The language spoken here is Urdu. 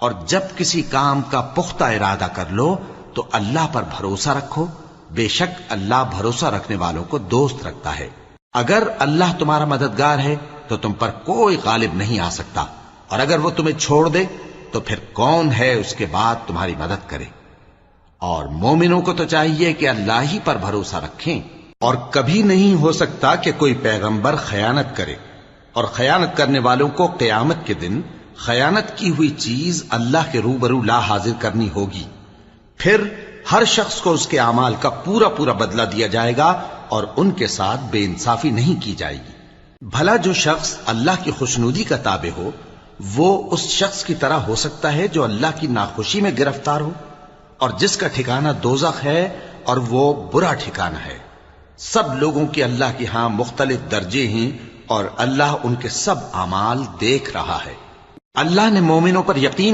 اور جب کسی کام کا پختہ ارادہ کر لو تو اللہ پر بھروسہ رکھو، بے شک اللہ بھروسہ رکھنے والوں کو دوست رکھتا ہے۔ اگر اللہ تمہارا مددگار ہے تو تم پر کوئی غالب نہیں آ سکتا، اور اگر وہ تمہیں چھوڑ دے تو پھر کون ہے اس کے بعد تمہاری مدد کرے۔ اور مومنوں کو تو چاہیے کہ اللہ ہی پر بھروسہ رکھیں، اور کبھی نہیں ہو سکتا کہ کوئی پیغمبر خیانت کرے، اور خیانت کرنے والوں کو قیامت کے دن خیانت کی ہوئی چیز اللہ کے روبرو لا حاضر کرنی ہوگی، پھر ہر شخص کو اس کے اعمال کا پورا پورا بدلہ دیا جائے گا، اور ان کے ساتھ بے انصافی نہیں کی جائے گی۔ بھلا جو شخص اللہ کی خوشنودی کا تابع ہو وہ اس شخص کی طرح ہو سکتا ہے جو اللہ کی ناخوشی میں گرفتار ہو، اور جس کا ٹھکانہ دوزخ ہے اور وہ برا ٹھکانہ ہے۔ سب لوگوں کے اللہ کے ہاں مختلف درجے ہیں، اور اللہ ان کے سب اعمال دیکھ رہا ہے۔ اللہ نے مومنوں پر یقین